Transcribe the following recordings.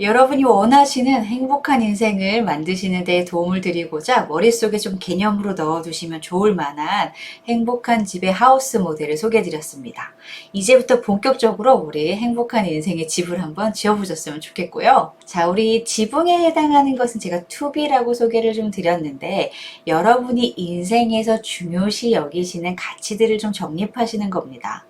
여러분이 원하시는 행복한 인생을 만드시는 데 도움을 드리고자 머릿속에 좀 개념으로 넣어두시면 좋을 만한 행복한 집의 하우스 모델을 소개해 드렸습니다. 이제부터 본격적으로 우리 행복한 인생의 집을 한번 지어보셨으면 좋겠고요. 자, 우리 지붕에 해당하는 것은 제가 투비라고 소개를 좀 드렸는데, 여러분이 인생에서 중요시 여기시는 가치들을 좀 정립하시는 겁니다.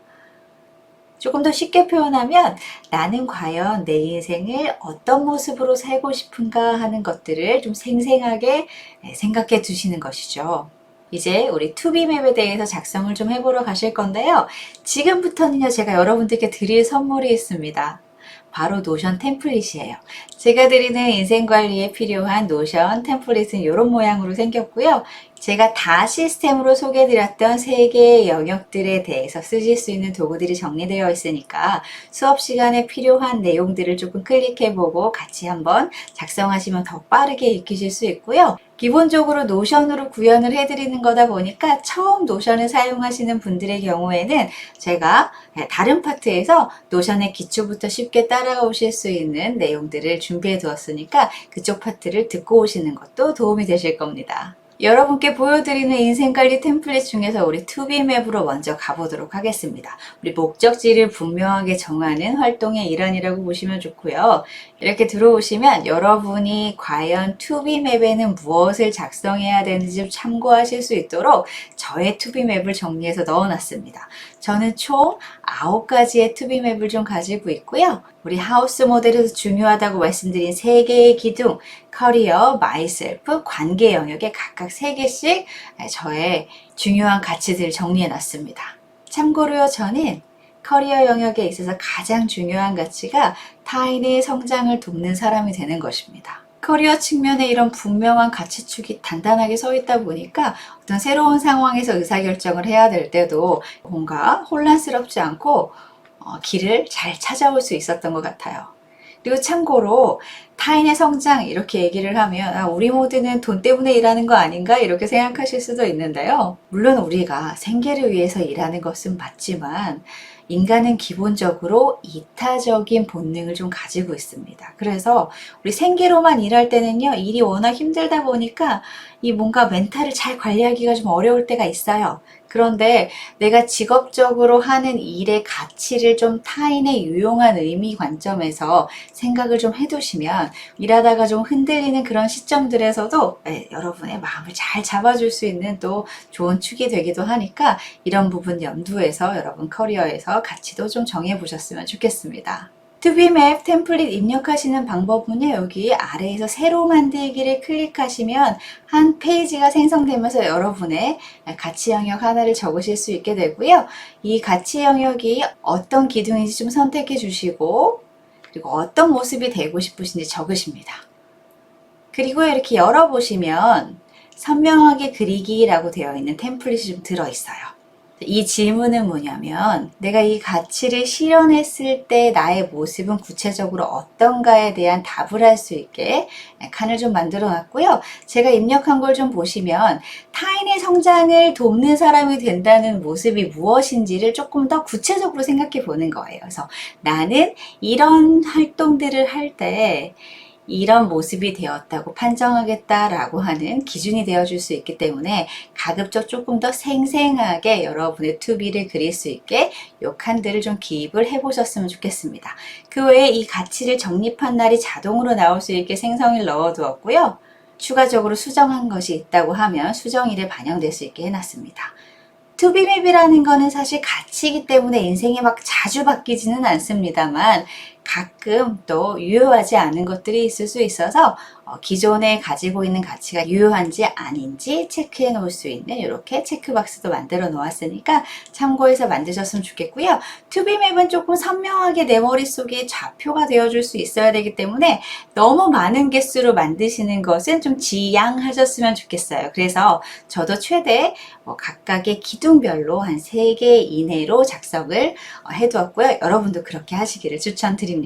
조금 더 쉽게 표현하면 나는 과연 내 인생을 어떤 모습으로 살고 싶은가 하는 것들을 좀 생생하게 생각해 두시는 것이죠. 이제 우리 투비맵에 대해서 작성을 좀 해보러 가실 건데요. 지금부터는요, 제가 여러분들께 드릴 선물이 있습니다. 바로 노션 템플릿이에요. 제가 드리는 인생 관리에 필요한 노션 템플릿은 이런 모양으로 생겼고요. 제가 다 시스템으로 소개해드렸던 3개의 영역들에 대해서 쓰실 수 있는 도구들이 정리되어 있으니까 수업 시간에 필요한 내용들을 조금 클릭해보고 같이 한번 작성하시면 더 빠르게 익히실 수 있고요. 기본적으로 노션으로 구현을 해드리는 거다 보니까 처음 노션을 사용하시는 분들의 경우에는 제가 다른 파트에서 노션의 기초부터 쉽게 따라오실 수 있는 내용들을 준비해 두었으니까 그쪽 파트를 듣고 오시는 것도 도움이 되실 겁니다. 여러분께 보여드리는 인생관리 템플릿 중에서 우리 투비맵으로 먼저 가보도록 하겠습니다. 우리 목적지를 분명하게 정하는 활동의 일환이라고 보시면 좋고요. 이렇게 들어오시면 여러분이 과연 투비맵에는 무엇을 작성해야 되는지 좀 참고하실 수 있도록 저의 투비맵을 정리해서 넣어놨습니다. 저는 총 9가지의 투비맵을 좀 가지고 있고요. 우리 하우스 모델에서 중요하다고 말씀드린 3개의 기둥, 커리어, 마이셀프, 관계 영역에 각각 3개씩 저의 중요한 가치들을 정리해 놨습니다. 참고로요, 저는 커리어 영역에 있어서 가장 중요한 가치가 타인의 성장을 돕는 사람이 되는 것입니다. 커리어 측면에 이런 분명한 가치축이 단단하게 서 있다 보니까 어떤 새로운 상황에서 의사결정을 해야 될 때도 뭔가 혼란스럽지 않고 길을 잘 찾아올 수 있었던 것 같아요. 그리고 참고로 타인의 성장 이렇게 얘기를 하면 우리 모두는 돈 때문에 일하는 거 아닌가 이렇게 생각하실 수도 있는데요. 물론 우리가 생계를 위해서 일하는 것은 맞지만 인간은 기본적으로 이타적인 본능을 좀 가지고 있습니다. 그래서 우리 생계로만 일할 때는요, 일이 워낙 힘들다 보니까 이 뭔가 멘탈을 잘 관리하기가 좀 어려울 때가 있어요. 그런데 내가 직업적으로 하는 일의 가치를 좀 타인의 유용한 의미 관점에서 생각을 좀 해두시면 일하다가 좀 흔들리는 그런 시점들에서도 여러분의 마음을 잘 잡아줄 수 있는 또 좋은 축이 되기도 하니까 이런 부분 염두에서 여러분 커리어에서 가치도 좀 정해보셨으면 좋겠습니다. 투비맵 템플릿 입력하시는 방법은요, 여기 아래에서 새로 만들기를 클릭하시면 한 페이지가 생성되면서 여러분의 가치 영역 하나를 적으실 수 있게 되고요. 이 가치 영역이 어떤 기둥인지 좀 선택해 주시고, 그리고 어떤 모습이 되고 싶으신지 적으십니다. 그리고 이렇게 열어보시면 선명하게 그리기라고 되어 있는 템플릿이 좀 들어있어요. 이 질문은 뭐냐면 내가 이 가치를 실현했을 때 나의 모습은 구체적으로 어떤가에 대한 답을 할 수 있게 칸을 좀 만들어 놨고요. 제가 입력한 걸 좀 보시면 타인의 성장을 돕는 사람이 된다는 모습이 무엇인지를 조금 더 구체적으로 생각해 보는 거예요. 그래서 나는 이런 활동들을 할 때 이런 모습이 되었다고 판정하겠다라고 하는 기준이 되어줄 수 있기 때문에 가급적 조금 더 생생하게 여러분의 투비를 그릴 수 있게 요 칸들을 좀 기입을 해보셨으면 좋겠습니다. 그 외에 이 가치를 정립한 날이 자동으로 나올 수 있게 생성을 넣어두었고요. 추가적으로 수정한 것이 있다고 하면 수정일에 반영될 수 있게 해놨습니다. 투비맵이라는 거는 사실 가치이기 때문에 인생이 막 자주 바뀌지는 않습니다만 가끔 또 유효하지 않은 것들이 있을 수 있어서 기존에 가지고 있는 가치가 유효한지 아닌지 체크해 놓을 수 있는 이렇게 체크박스도 만들어 놓았으니까 참고해서 만드셨으면 좋겠고요. 투비맵은 조금 선명하게 내 머릿속에 좌표가 되어줄 수 있어야 되기 때문에 너무 많은 개수로 만드시는 것은 좀 지양하셨으면 좋겠어요. 그래서 저도 최대 각각의 기둥별로 한 3개 이내로 작성을 해두었고요. 여러분도 그렇게 하시기를 추천드립니다.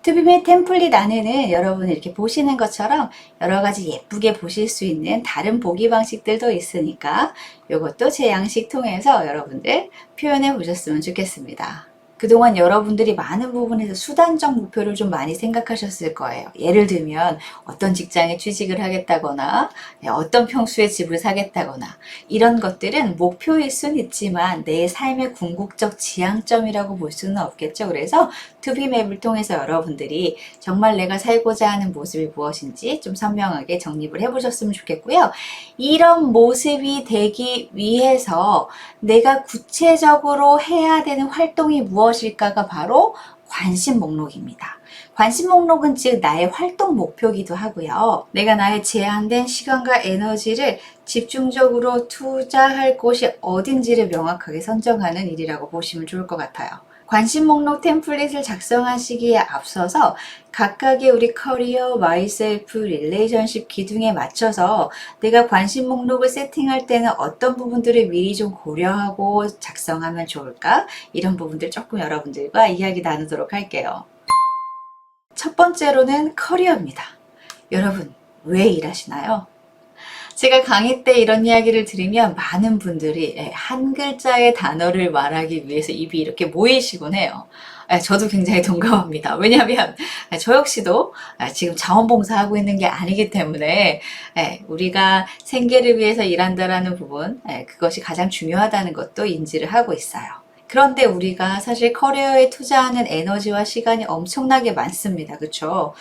투비맵 템플릿 안에는 여러분 이렇게 보시는 것처럼 여러 가지 예쁘게 보실 수 있는 다른 보기 방식들도 있으니까 이것도 제 양식 통해서 여러분들 표현해 보셨으면 좋겠습니다. 그동안 여러분들이 많은 부분에서 수단적 목표를 좀 많이 생각하셨을 거예요. 예를 들면 어떤 직장에 취직을 하겠다거나 어떤 평수의 집을 사겠다거나 이런 것들은 목표일 순 있지만 내 삶의 궁극적 지향점이라고 볼 수는 없겠죠. 그래서 투비맵을 통해서 여러분들이 정말 내가 살고자 하는 모습이 무엇인지 좀 선명하게 정립을 해보셨으면 좋겠고요. 이런 모습이 되기 위해서 내가 구체적으로 해야 되는 활동이 무엇일까가 바로 관심 목록입니다. 관심 목록은 즉 나의 활동 목표기도 하고요. 내가 나의 제한된 시간과 에너지를 집중적으로 투자할 곳이 어딘지를 명확하게 선정하는 일이라고 보시면 좋을 것 같아요. 관심 목록 템플릿을 작성하시기에 앞서서 각각의 우리 커리어, 마이셀프, 릴레이션십 기둥에 맞춰서 내가 관심 목록을 세팅할 때는 어떤 부분들을 미리 좀 고려하고 작성하면 좋을까? 이런 부분들 조금 여러분들과 이야기 나누도록 할게요. 첫 번째로는 커리어입니다. 여러분, 왜 일하시나요? 제가 강의 때 이런 이야기를 들으면 많은 분들이 한 글자의 단어를 말하기 위해서 입이 이렇게 모이시곤 해요. 저도 굉장히 동감합니다. 왜냐하면 저 역시도 지금 자원봉사하고 있는 게 아니기 때문에 우리가 생계를 위해서 일한다라는 부분, 그것이 가장 중요하다는 것도 인지를 하고 있어요. 그런데 우리가 사실 커리어에 투자하는 에너지와 시간이 엄청나게 많습니다. 그렇죠?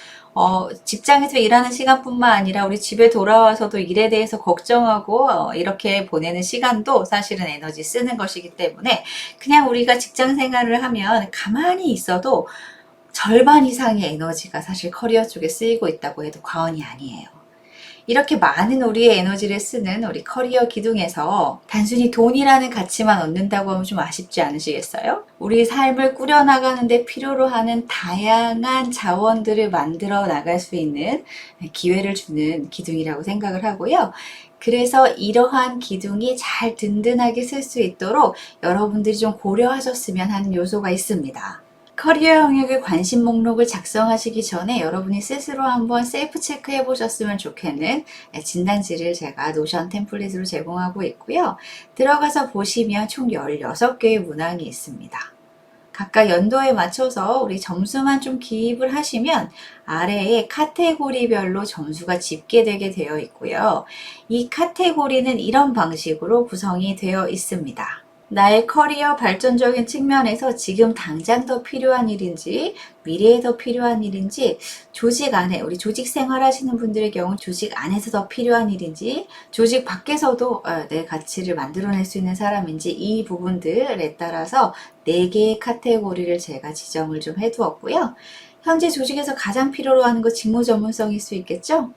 직장에서 일하는 시간뿐만 아니라 우리 집에 돌아와서도 일에 대해서 걱정하고 이렇게 보내는 시간도 사실은 에너지 쓰는 것이기 때문에 그냥 우리가 직장 생활을 하면 가만히 있어도 절반 이상의 에너지가 사실 커리어 쪽에 쓰이고 있다고 해도 과언이 아니에요. 이렇게 많은 우리의 에너지를 쓰는 우리 커리어 기둥에서 단순히 돈이라는 가치만 얻는다고 하면 좀 아쉽지 않으시겠어요? 우리 삶을 꾸려나가는데 필요로 하는 다양한 자원들을 만들어 나갈 수 있는 기회를 주는 기둥이라고 생각을 하고요. 그래서 이러한 기둥이 잘 든든하게 쓸 수 있도록 여러분들이 좀 고려하셨으면 하는 요소가 있습니다. 커리어 영역의 관심 목록을 작성하시기 전에 여러분이 스스로 한번 셀프 체크해 보셨으면 좋겠는 진단지를 제가 노션 템플릿으로 제공하고 있고요. 들어가서 보시면 총 16개의 문항이 있습니다. 각각 연도에 맞춰서 우리 점수만 좀 기입을 하시면 아래에 카테고리별로 점수가 집계되게 되어 있고요. 이 카테고리는 이런 방식으로 구성이 되어 있습니다. 나의 커리어 발전적인 측면에서 지금 당장 더 필요한 일인지 미래에 더 필요한 일인지 조직 안에 우리 조직 생활 하시는 분들의 경우 조직 안에서 더 필요한 일인지 조직 밖에서도 내 가치를 만들어낼 수 있는 사람인지 이 부분들에 따라서 4개의 카테고리를 제가 지정을 좀 해두었고요. 현재 조직에서 가장 필요로 하는 거 직무 전문성일 수 있겠죠?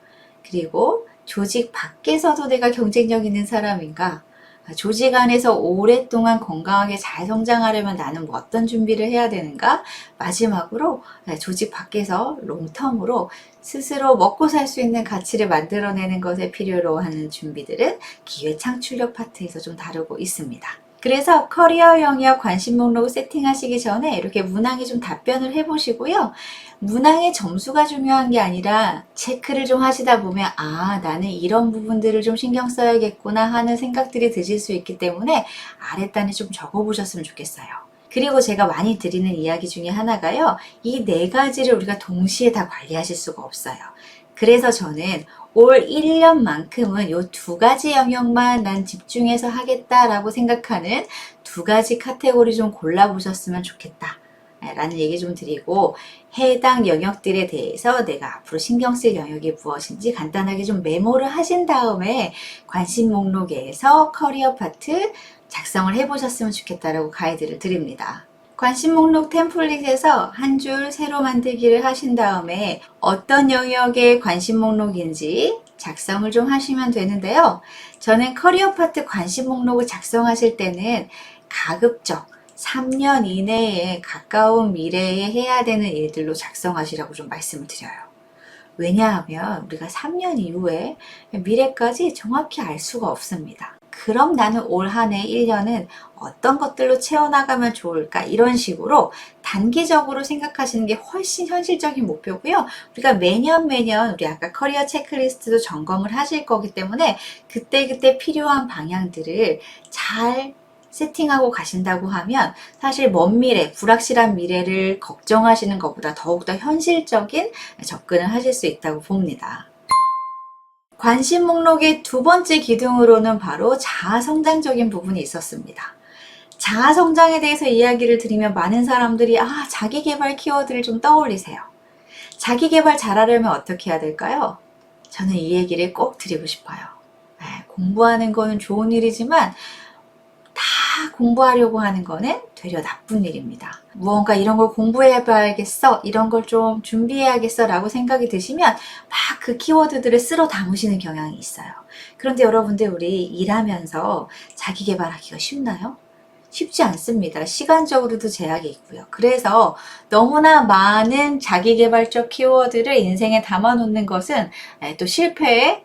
그리고 조직 밖에서도 내가 경쟁력 있는 사람인가? 조직 안에서 오랫동안 건강하게 잘 성장하려면 나는 뭐 어떤 준비를 해야 되는가? 마지막으로 조직 밖에서 롱텀으로 스스로 먹고 살 수 있는 가치를 만들어내는 것에 필요로 하는 준비들은 기회 창출력 파트에서 좀 다루고 있습니다. 그래서 커리어 영역 관심 목록을 세팅하시기 전에 이렇게 문항에 좀 답변을 해보시고요. 문항의 점수가 중요한 게 아니라 체크를 좀 하시다 보면 나는 이런 부분들을 좀 신경 써야겠구나 하는 생각들이 드실 수 있기 때문에 아랫단에 좀 적어보셨으면 좋겠어요. 그리고 제가 많이 드리는 이야기 중에 하나가요. 이 4가지를 우리가 동시에 다 관리하실 수가 없어요. 그래서 저는 올 1년만큼은 이 2가지 영역만 난 집중해서 하겠다라고 생각하는 2가지 카테고리 좀 골라보셨으면 좋겠다. 라는 얘기 좀 드리고 해당 영역들에 대해서 내가 앞으로 신경 쓸 영역이 무엇인지 간단하게 좀 메모를 하신 다음에 관심 목록에서 커리어 파트 작성을 해보셨으면 좋겠다라고 가이드를 드립니다. 관심 목록 템플릿에서 한 줄 새로 만들기를 하신 다음에 어떤 영역의 관심 목록인지 작성을 좀 하시면 되는데요. 저는 커리어 파트 관심 목록을 작성하실 때는 가급적 3년 이내에 가까운 미래에 해야 되는 일들로 작성하시라고 좀 말씀을 드려요. 왜냐하면 우리가 3년 이후에 미래까지 정확히 알 수가 없습니다. 그럼 나는 올 한 해 1년은 어떤 것들로 채워나가면 좋을까? 이런 식으로 단기적으로 생각하시는 게 훨씬 현실적인 목표고요. 우리가 매년 우리 아까 커리어 체크리스트도 점검을 하실 거기 때문에 그때그때 필요한 방향들을 잘 세팅하고 가신다고 하면 사실 먼 미래, 불확실한 미래를 걱정하시는 것보다 더욱더 현실적인 접근을 하실 수 있다고 봅니다. 관심 목록의 두 번째 기둥으로는 바로 자아성장적인 부분이 있었습니다. 자아성장에 대해서 이야기를 드리면 많은 사람들이 자기계발 키워드를 좀 떠올리세요. 자기계발 잘하려면 어떻게 해야 될까요? 저는 이 얘기를 꼭 드리고 싶어요. 공부하는 거는 좋은 일이지만 다 공부하려고 하는 거는 되려 나쁜 일입니다. 무언가 이런 걸 공부해 봐야겠어, 이런 걸 좀 준비해야겠어 라고 생각이 드시면 막 그 키워드들을 쓸어 담으시는 경향이 있어요. 그런데 여러분들, 우리 일하면서 자기 개발하기가 쉽나요? 쉽지 않습니다. 시간적으로도 제약이 있고요. 그래서 너무나 많은 자기계발적 키워드를 인생에 담아놓는 것은 또 실패의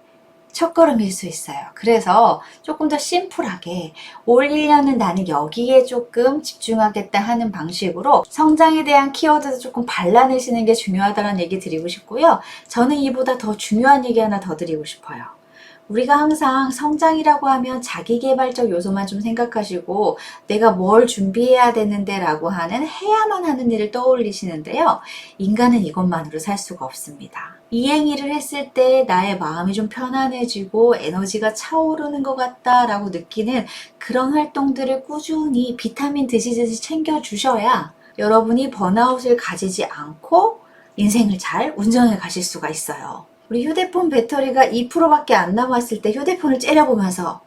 첫걸음일 수 있어요. 그래서 조금 더 심플하게 올 1년은 나는 여기에 조금 집중하겠다 하는 방식으로 성장에 대한 키워드도 조금 발라내시는 게 중요하다는 얘기 드리고 싶고요. 저는 이보다 더 중요한 얘기 하나 더 드리고 싶어요. 우리가 항상 성장이라고 하면 자기계발적 요소만 좀 생각하시고 내가 뭘 준비해야 되는데 라고 하는 해야만 하는 일을 떠올리시는데요. 인간은 이것만으로 살 수가 없습니다. 이행일을 했을 때 나의 마음이 좀 편안해지고 에너지가 차오르는 것 같다 라고 느끼는 그런 활동들을 꾸준히 비타민 드시듯이 챙겨주셔야 여러분이 번아웃을 가지지 않고 인생을 잘 운전해 가실 수가 있어요. 우리 휴대폰 배터리가 2%밖에 안 남았을 때 휴대폰을 째려보면서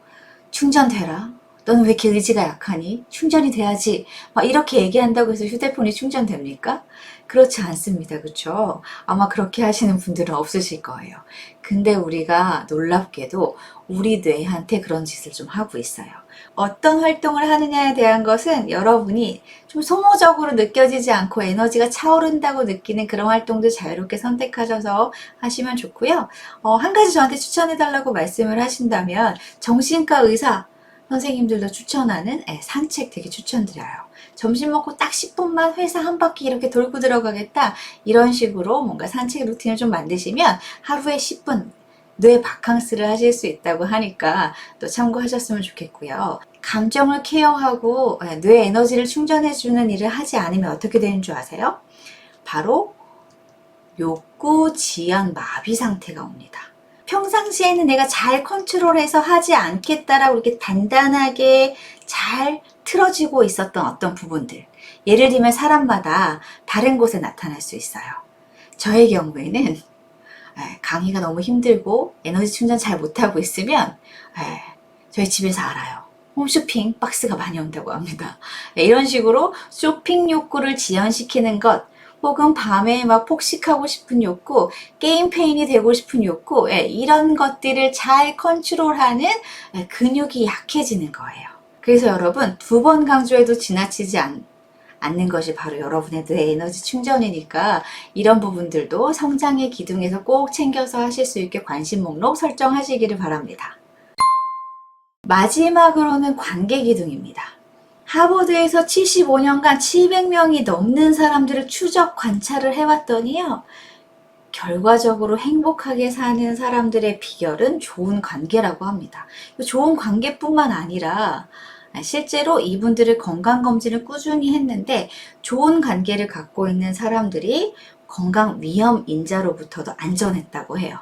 충전되라. 너는 왜 이렇게 의지가 약하니? 충전이 돼야지. 막 이렇게 얘기한다고 해서 휴대폰이 충전됩니까? 그렇지 않습니다. 그렇죠? 아마 그렇게 하시는 분들은 없으실 거예요. 근데 우리가 놀랍게도 우리 뇌한테 그런 짓을 좀 하고 있어요. 어떤 활동을 하느냐에 대한 것은 여러분이 좀 소모적으로 느껴지지 않고 에너지가 차오른다고 느끼는 그런 활동들 자유롭게 선택하셔서 하시면 좋고요. 한 가지 저한테 추천해달라고 말씀을 하신다면 정신과 의사 선생님들도 추천하는 산책 되게 추천드려요. 점심 먹고 딱 10분만 회사 한 바퀴 이렇게 돌고 들어가겠다, 이런 식으로 뭔가 산책 루틴을 좀 만드시면 하루에 10분 뇌 바캉스를 하실 수 있다고 하니까 또 참고하셨으면 좋겠고요. 감정을 케어하고 뇌 에너지를 충전해주는 일을 하지 않으면 어떻게 되는 줄 아세요? 바로 욕구 지연 마비 상태가 옵니다. 평상시에는 내가 잘 컨트롤해서 하지 않겠다라고 이렇게 단단하게 잘 틀어지고 있었던 어떤 부분들, 예를 들면 사람마다 다른 곳에 나타날 수 있어요. 저의 경우에는 강의가 너무 힘들고 에너지 충전 잘 못하고 있으면 저희 집에서 알아요. 홈쇼핑 박스가 많이 온다고 합니다. 이런 식으로 쇼핑 욕구를 지연시키는 것, 혹은 밤에 막 폭식하고 싶은 욕구, 게임 페인이 되고 싶은 욕구, 이런 것들을 잘 컨트롤하는 근육이 약해지는 거예요. 그래서 여러분, 2번 강조해도 지나치지 않는 것이 바로 여러분의 뇌 에너지 충전이니까 이런 부분들도 성장의 기둥에서 꼭 챙겨서 하실 수 있게 관심 목록 설정하시기를 바랍니다. 마지막으로는 관계 기둥입니다. 하버드에서 75년간 700명이 넘는 사람들을 추적 관찰을 해왔더니요, 결과적으로 행복하게 사는 사람들의 비결은 좋은 관계라고 합니다. 좋은 관계뿐만 아니라 실제로 이분들의 건강검진을 꾸준히 했는데 좋은 관계를 갖고 있는 사람들이 건강 위험 인자로부터도 안전했다고 해요.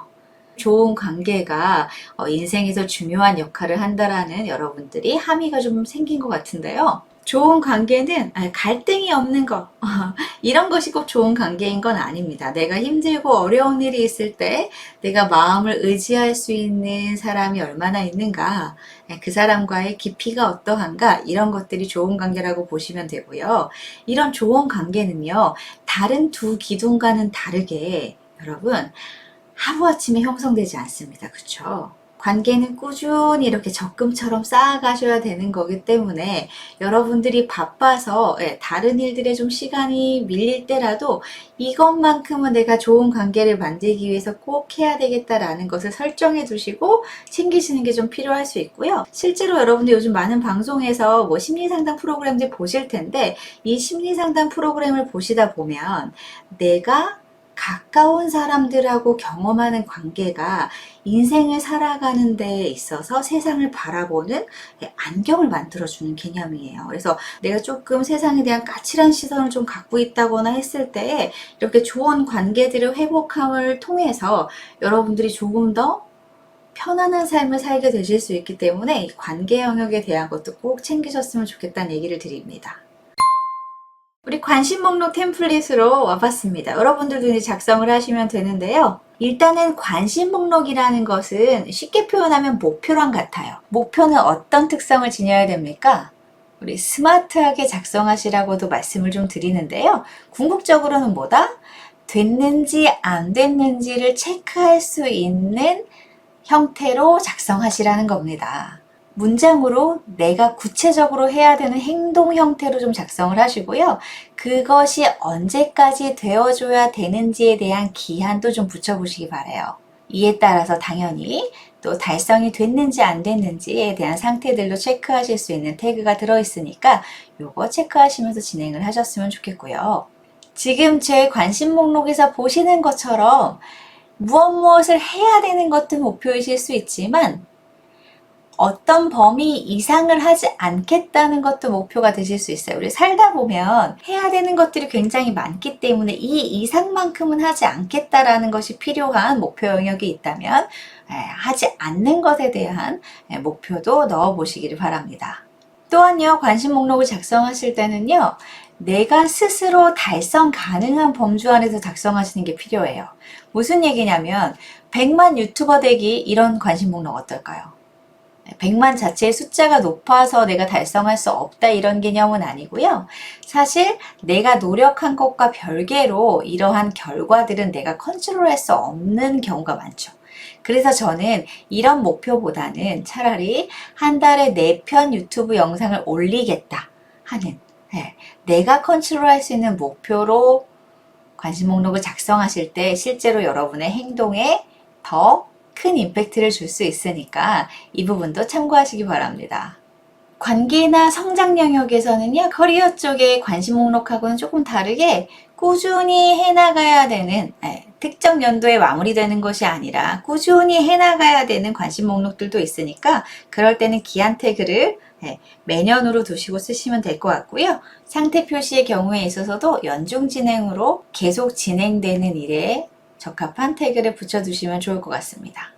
좋은 관계가 인생에서 중요한 역할을 한다라는 여러분들이 함의가 좀 생긴 것 같은데요. 좋은 관계는 갈등이 없는 것, 이런 것이 꼭 좋은 관계인 건 아닙니다. 내가 힘들고 어려운 일이 있을 때 내가 마음을 의지할 수 있는 사람이 얼마나 있는가, 그 사람과의 깊이가 어떠한가, 이런 것들이 좋은 관계라고 보시면 되고요. 이런 좋은 관계는요, 다른 두 기둥과는 다르게 여러분 하루아침에 형성되지 않습니다. 그쵸? 관계는 꾸준히 이렇게 적금처럼 쌓아가셔야 되는 거기 때문에 여러분들이 바빠서 다른 일들에 좀 시간이 밀릴 때라도 이것만큼은 내가 좋은 관계를 만들기 위해서 꼭 해야 되겠다라는 것을 설정해 두시고 챙기시는 게 좀 필요할 수 있고요. 실제로 여러분들 요즘 많은 방송에서 뭐 심리상담 프로그램들 보실 텐데 이 심리상담 프로그램을 보시다 보면 내가 가까운 사람들하고 경험하는 관계가 인생을 살아가는 데 있어서 세상을 바라보는 안경을 만들어주는 개념이에요. 그래서 내가 조금 세상에 대한 까칠한 시선을 좀 갖고 있다거나 했을 때 이렇게 좋은 관계들을 회복함을 통해서 여러분들이 조금 더 편안한 삶을 살게 되실 수 있기 때문에 이 관계 영역에 대한 것도 꼭 챙기셨으면 좋겠다는 얘기를 드립니다. 우리 관심 목록 템플릿으로 와봤습니다. 여러분들도 이제 작성을 하시면 되는데요. 일단은 관심 목록이라는 것은 쉽게 표현하면 목표랑 같아요. 목표는 어떤 특성을 지녀야 됩니까? 우리 스마트하게 작성하시라고도 말씀을 좀 드리는데요. 궁극적으로는 뭐다? 됐는지 안 됐는지를 체크할 수 있는 형태로 작성하시라는 겁니다. 문장으로 내가 구체적으로 해야 되는 행동 형태로 좀 작성을 하시고요. 그것이 언제까지 되어줘야 되는지에 대한 기한도 좀 붙여보시기 바라요. 이에 따라서 당연히 또 달성이 됐는지 안 됐는지에 대한 상태들도 체크하실 수 있는 태그가 들어있으니까 요거 체크하시면서 진행을 하셨으면 좋겠고요. 지금 제 관심 목록에서 보시는 것처럼 무엇을 해야 되는 것도 목표이실 수 있지만 어떤 범위 이상을 하지 않겠다는 것도 목표가 되실 수 있어요. 우리 살다 보면 해야 되는 것들이 굉장히 많기 때문에 이 이상만큼은 하지 않겠다라는 것이 필요한 목표 영역이 있다면 하지 않는 것에 대한 목표도 넣어 보시기를 바랍니다. 또한요, 관심 목록을 작성하실 때는요, 내가 스스로 달성 가능한 범주 안에서 작성하시는 게 필요해요. 무슨 얘기냐면 100만 유튜버 되기 이런 관심 목록 어떨까요? 100만 자체의 숫자가 높아서 내가 달성할 수 없다 이런 개념은 아니고요. 사실 내가 노력한 것과 별개로 이러한 결과들은 내가 컨트롤할 수 없는 경우가 많죠. 그래서 저는 이런 목표보다는 차라리 한 달에 4편 유튜브 영상을 올리겠다 하는 내가 컨트롤할 수 있는 목표로 관심 목록을 작성하실 때 실제로 여러분의 행동에 더 큰 임팩트를 줄 수 있으니까 이 부분도 참고하시기 바랍니다. 관계나 성장 영역에서는요, 커리어 쪽의 관심 목록하고는 조금 다르게 꾸준히 해나가야 되는, 특정 연도에 마무리되는 것이 아니라 꾸준히 해나가야 되는 관심 목록들도 있으니까 그럴 때는 기한 태그를 매년으로 두시고 쓰시면 될 것 같고요. 상태 표시의 경우에 있어서도 연중 진행으로 계속 진행되는 일에 적합한 태그를 붙여두시면 좋을 것 같습니다.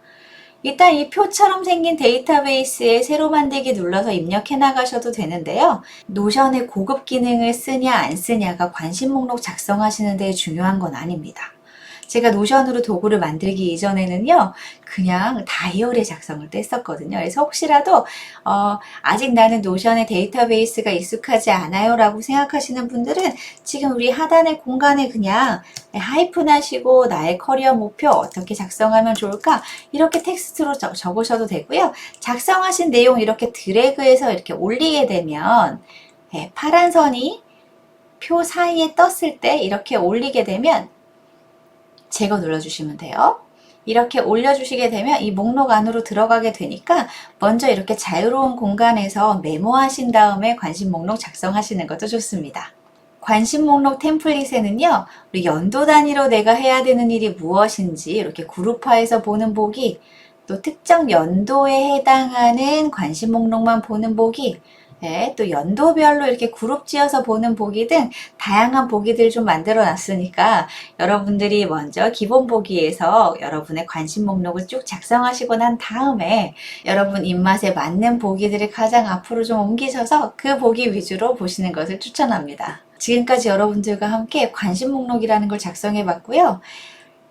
일단 이 표처럼 생긴 데이터베이스에 새로 만들기 눌러서 입력해 나가셔도 되는데요. 노션의 고급 기능을 쓰냐 안 쓰냐가 관심 목록 작성하시는 데 중요한 건 아닙니다. 제가 노션으로 도구를 만들기 이전에는요, 그냥 다이어리 작성을 때 했었거든요. 그래서 혹시라도 아직 나는 노션의 데이터베이스가 익숙하지 않아요 라고 생각하시는 분들은 지금 우리 하단의 공간에 그냥 하이픈 하시고 나의 커리어 목표 어떻게 작성하면 좋을까 이렇게 텍스트로 적으셔도 되고요. 작성하신 내용 이렇게 드래그해서 이렇게 올리게 되면 파란 선이 표 사이에 떴을 때 이렇게 올리게 되면 제거 눌러주시면 돼요. 이렇게 올려주시게 되면 이 목록 안으로 들어가게 되니까 먼저 이렇게 자유로운 공간에서 메모하신 다음에 관심 목록 작성하시는 것도 좋습니다. 관심 목록 템플릿에는요, 우리 연도 단위로 내가 해야 되는 일이 무엇인지 이렇게 그룹화해서 보는 보기, 또 특정 연도에 해당하는 관심 목록만 보는 보기, 또 연도별로 이렇게 그룹 지어서 보는 보기 등 다양한 보기들 좀 만들어 놨으니까 여러분들이 먼저 기본 보기에서 여러분의 관심 목록을 쭉 작성하시고 난 다음에 여러분 입맛에 맞는 보기들을 가장 앞으로 좀 옮기셔서 그 보기 위주로 보시는 것을 추천합니다. 지금까지 여러분들과 함께 관심 목록이라는 걸 작성해 봤고요.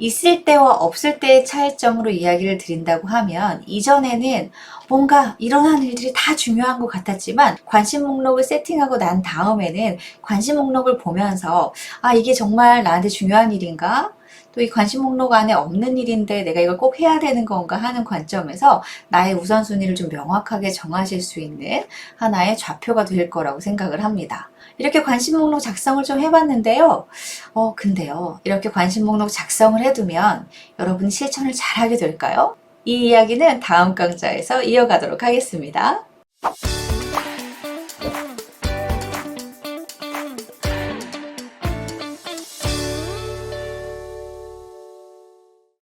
있을 때와 없을 때의 차이점으로 이야기를 드린다고 하면 이전에는 뭔가 일어나는 일들이 다 중요한 것 같았지만 관심 목록을 세팅하고 난 다음에는 관심 목록을 보면서 이게 정말 나한테 중요한 일인가? 또 이 관심 목록 안에 없는 일인데 내가 이걸 꼭 해야 되는 건가 하는 관점에서 나의 우선순위를 좀 명확하게 정하실 수 있는 하나의 좌표가 될 거라고 생각을 합니다. 이렇게 관심 목록 작성을 좀 해봤는데요. 근데요. 이렇게 관심 목록 작성을 해두면 여러분이 실천을 잘하게 될까요? 이 이야기는 다음 강좌에서 이어가도록 하겠습니다.